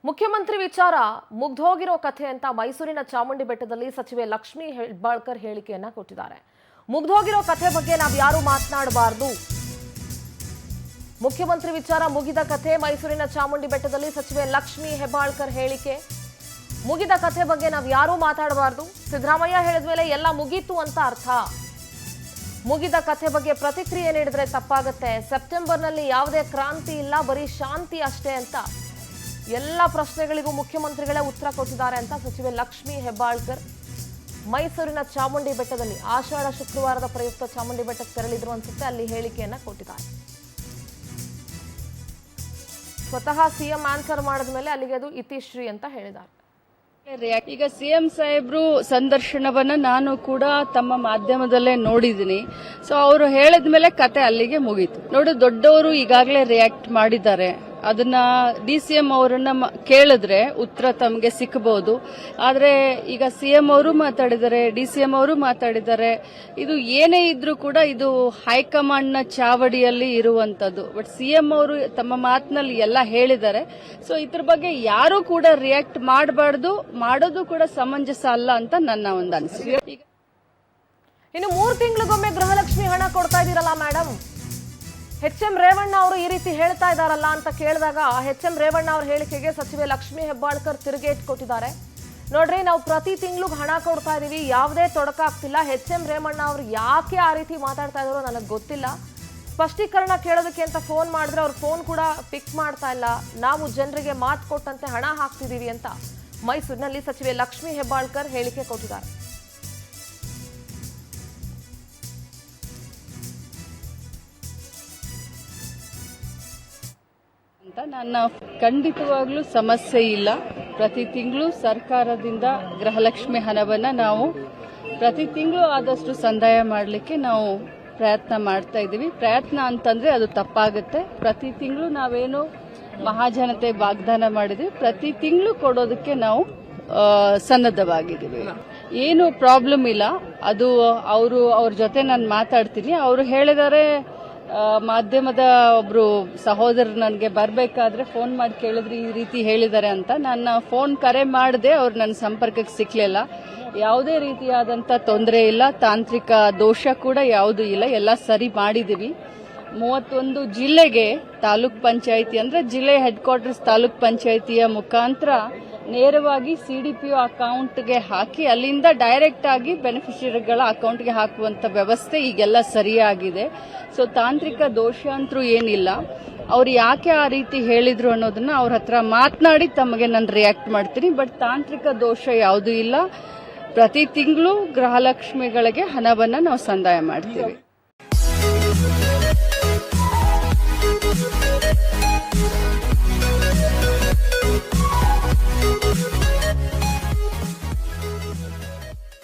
ಮುಖ್ಯಮಂತ್ರಿ ವಿಚಾರ ಮುಗ್ದೋಗಿರೋ ಕಥೆ ಅಂತ ಮೈಸೂರಿನ ಚಾಮುಂಡಿ ಬೆಟ್ಟದಲ್ಲಿ ಸಚಿವೆ ಲಕ್ಷ್ಮೀ ಹೆಬ್ಬಾಳ್ಕರ್ ಹೇಳಿಕೆಯನ್ನ ಕೊಟ್ಟಿದ್ದಾರೆ. ಮುಗ್ದೋಗಿರೋ ಕಥೆ ಬಗ್ಗೆ ನಾವು ಯಾರು ಮಾತನಾಡಬಾರದು. ಮುಖ್ಯಮಂತ್ರಿ ವಿಚಾರ ಮುಗಿದ ಕಥೆ. ಮೈಸೂರಿನ ಚಾಮುಂಡಿ ಬೆಟ್ಟದಲ್ಲಿ ಸಚಿವೆ ಲಕ್ಷ್ಮೀ ಹೆಬ್ಬಾಳ್ಕರ್ ಹೇಳಿಕೆ. ಮುಗಿದ ಕಥೆ ಬಗ್ಗೆ ನಾವು ಯಾರು ಮಾತಾಡಬಾರದು. ಸಿದ್ದರಾಮಯ್ಯ ಹೇಳಿದ ಮೇಲೆ ಎಲ್ಲ ಮುಗೀತು ಅಂತ ಅರ್ಥ. ಮುಗಿದ ಕಥೆ ಬಗ್ಗೆ ಪ್ರತಿಕ್ರಿಯೆ ನೀಡಿದ್ರೆ ತಪ್ಪಾಗುತ್ತೆ. ಸೆಪ್ಟೆಂಬರ್ನಲ್ಲಿ ಯಾವುದೇ ಕ್ರಾಂತಿ ಇಲ್ಲ, ಬರೀ ಶಾಂತಿ ಅಷ್ಟೇ ಅಂತ ಎಲ್ಲ ಪ್ರಶ್ನೆಗಳಿಗೂ ಮುಖ್ಯಮಂತ್ರಿಗಳೇ ಉತ್ತರ ಕೊಟ್ಟಿದ್ದಾರೆ ಅಂತ ಸಚಿವೆ ಲಕ್ಷ್ಮೀ ಹೆಬ್ಬಾಳ್ಕರ್ ಮೈಸೂರಿನ ಚಾಮುಂಡಿ ಬೆಟ್ಟದಲ್ಲಿ ಆಷಾಢ ಶುಕ್ರವಾರದ ಪ್ರಯುಕ್ತ ಚಾಮುಂಡಿ ಬೆಟ್ಟಕ್ಕೆ ತೆರಳಿದ್ರು ಅನ್ಸುತ್ತೆ, ಅಲ್ಲಿ ಹೇಳಿಕೆಯನ್ನ ಕೊಟ್ಟಿದ್ದಾರೆ. ಸ್ವತಃ ಸಿಎಂ ಆನ್ಸರ್ ಮಾಡಿದ ಮೇಲೆ ಅಲ್ಲಿಗೆ ಅದು ಇತಿಶ್ರೀ ಅಂತ ಹೇಳಿದ್ದಾರೆ. ಈಗ ಸಿಎಂ ಸಾಹೇಬ್ರು ಸಂದರ್ಶನವನ್ನ ನಾನು ಕೂಡ ತಮ್ಮ ಮಾಧ್ಯಮದಲ್ಲೇ ನೋಡಿದ್ದೀನಿ. ಸೊ ಅವರು ಹೇಳಿದ ಮೇಲೆ ಕತೆ ಅಲ್ಲಿಗೆ ಮುಗೀತು. ನೋಡಿ, ದೊಡ್ಡವರು ಈಗಾಗಲೇ ರಿಯಾಕ್ಟ್ ಮಾಡಿದ್ದಾರೆ. ಅದನ್ನ ಡಿಸಿಎಂ ಅವರನ್ನ ಕೇಳಿದ್ರೆ ಉತ್ತರ ತಮಗೆ ಸಿಕ್ಕಬಹುದು. ಆದ್ರೆ ಈಗ ಸಿಎಂ ಅವರು ಮಾತಾಡಿದ್ದಾರೆ, ಡಿಸಿಎಂ ಅವರು ಮಾತಾಡಿದ್ದಾರೆ. ಇದು ಏನೇ ಇದ್ರೂ ಕೂಡ ಇದು ಹೈಕಮಾಂಡ್ ನ ಚಾವಡಿಯಲ್ಲಿ ಇರುವಂತದ್ದು. ಬಟ್ ಸಿಎಂ ಅವರು ತಮ್ಮ ಮಾತಿನಲ್ಲಿ ಎಲ್ಲ ಹೇಳಿದ್ದಾರೆ. ಸೊ ಇದ್ರ ಬಗ್ಗೆ ಯಾರು ಕೂಡ ರಿಯಾಕ್ಟ್ ಮಾಡಬಾರ್ದು, ಮಾಡೋದು ಕೂಡ ಸಮಂಜಸ ಅಲ್ಲ ಅಂತ ನನ್ನ ಒಂದು ಅನಿಸಿಕೆ. ಇನ್ನು 3 ತಿಂಗಳಿಗೊಮ್ಮೆ ಗೃಹಲಕ್ಷ್ಮಿ ಹಣ ಕೊಡ್ತಾ ಇದ್ದೀರಲ್ಲ ಮೇಡಮ್, ಎಚ್.ಎಂ. ರೇವಣ್ಣ ಅವರು ಈ ರೀತಿ ಹೇಳ್ತಾ ಇದ್ದಾರಲ್ಲ ಅಂತ ಕೇಳಿದಾಗ ಎಚ್.ಎಂ. ರೇವಣ್ಣ ಅವರ ಹೇಳಿಕೆಗೆ ಸಚಿವೆ ಲಕ್ಷ್ಮೀ ಹೆಬ್ಬಾಳ್ಕರ್ ತಿರುಗೇಟ್ ಕೊಟ್ಟಿದ್ದಾರೆ. ನೋಡ್ರಿ, ನಾವು ಪ್ರತಿ ತಿಂಗಳು ಹಣ ಕೊಡ್ತಾ ಇದೀವಿ, ಯಾವುದೇ ತೊಡಕಾಗ್ತಿಲ್ಲ. ಎಚ್.ಎಂ. ರೇವಣ್ಣ ಅವರು ಯಾಕೆ ಆ ರೀತಿ ಮಾತಾಡ್ತಾ ಇದಾರೋ ನನಗೆ ಗೊತ್ತಿಲ್ಲ. ಸ್ಪಷ್ಟೀಕರಣ ಕೇಳೋದಕ್ಕೆ ಅಂತ ಫೋನ್ ಮಾಡಿದ್ರೆ ಅವ್ರ ಫೋನ್ ಕೂಡ ಪಿಕ್ ಮಾಡ್ತಾ ಇಲ್ಲ. ನಾವು ಜನರಿಗೆ ಮಾತು ಕೊಟ್ಟಂತೆ ಹಣ ಹಾಕ್ತಿದೀವಿ ಅಂತ ಮೈಸೂರಿನಲ್ಲಿ ಸಚಿವೆ ಲಕ್ಷ್ಮೀ ಹೆಬ್ಬಾಳ್ಕರ್ ಹೇಳಿಕೆ ಕೊಟ್ಟಿದ್ದಾರೆ. ನನ್ನ ಖಂಡಿತವಾಗ್ಲೂ ಸಮಸ್ಯೆ ಇಲ್ಲ. ಪ್ರತಿ ತಿಂಗಳು ಸರ್ಕಾರದಿಂದ ಗೃಹಲಕ್ಷ್ಮಿ ಹಣವನ್ನ ನಾವು ಪ್ರತಿ ತಿಂಗಳು ಆದಷ್ಟು ಸಂದಾಯ ಮಾಡಲಿಕ್ಕೆ ನಾವು ಪ್ರಯತ್ನ ಮಾಡ್ತಾ ಇದ್ದೀವಿ. ಪ್ರಯತ್ನ ಅಂತಂದ್ರೆ ಅದು ತಪ್ಪಾಗುತ್ತೆ. ಪ್ರತಿ ತಿಂಗಳು ನಾವೇನು ಮಹಾಜನತೆ ವಾಗ್ದಾನ ಮಾಡಿದ್ವಿ, ಪ್ರತಿ ತಿಂಗಳು ಕೊಡೋದಕ್ಕೆ ನಾವು ಸನ್ನದ್ಧವಾಗಿದ್ದೀವಿ. ಏನು ಪ್ರಾಬ್ಲಮ್ ಇಲ್ಲ. ಅದು ಅವ್ರ ಜೊತೆ ನಾನು ಮಾತಾಡ್ತೀನಿ. ಅವರು ಹೇಳಿದ್ದಾರೆ, ಮಾಧ್ಯಮದ ಒಬ್ರು ಸಹೋದರರು ನನಗೆ ಬರಬೇಕಾದ್ರೆ ಫೋನ್ ಮಾಡಿ ಕೇಳಿದ್ರೆ ಈ ರೀತಿ ಹೇಳಿದ್ದಾರೆ ಅಂತ. ನನ್ನ ಫೋನ್ ಕರೆ ಮಾಡಿದೆ, ಅವ್ರು ನನ್ನ ಸಂಪರ್ಕಕ್ಕೆ ಸಿಕ್ಲಿಲ್ಲ. ಯಾವುದೇ ರೀತಿಯಾದಂಥ ತೊಂದರೆ ಇಲ್ಲ, ತಾಂತ್ರಿಕ ದೋಷ ಕೂಡ ಯಾವುದೂ ಇಲ್ಲ, ಎಲ್ಲ ಸರಿ ಮಾಡಿದ್ದೀವಿ. 31 ಜಿಲ್ಲೆಗೆ ತಾಲೂಕ್ ಪಂಚಾಯಿತಿ ಅಂದ್ರೆ ಜಿಲ್ಲೆ ಹೆಡ್ ಕ್ವಾರ್ಟರ್ಸ್ ತಾಲೂಕ್ ಪಂಚಾಯಿತಿಯ ಮುಖಾಂತರ ನೇರವಾಗಿ ಸಿಡಿಪಿಒ ಅಕೌಂಟ್ಗೆ ಹಾಕಿ ಅಲ್ಲಿಂದ ಡೈರೆಕ್ಟ್ ಆಗಿ ಬೆನಿಫಿಷರಿಗಳ ಅಕೌಂಟ್ಗೆ ಹಾಕುವಂತ ವ್ಯವಸ್ಥೆ ಈಗೆಲ್ಲ ಸರಿಯಾಗಿದೆ. ಸೊ ತಾಂತ್ರಿಕ ದೋಷ ಅಂತೂ ಏನಿಲ್ಲ. ಅವ್ರು ಯಾಕೆ ಆ ರೀತಿ ಹೇಳಿದ್ರು ಅನ್ನೋದನ್ನ ಅವ್ರ ಹತ್ರ ಮಾತನಾಡಿ ತಮಗೆ ನಾನು ರಿಯಾಕ್ಟ್ ಮಾಡ್ತೀನಿ. ಬಟ್ ತಾಂತ್ರಿಕ ದೋಷ ಯಾವುದೂ ಇಲ್ಲ. ಪ್ರತಿ ತಿಂಗಳು ಗೃಹಲಕ್ಷ್ಮಿಗಳಿಗೆ ಹಣವನ್ನ ನಾವು ಸಂದಾಯ ಮಾಡ್ತೀವಿ.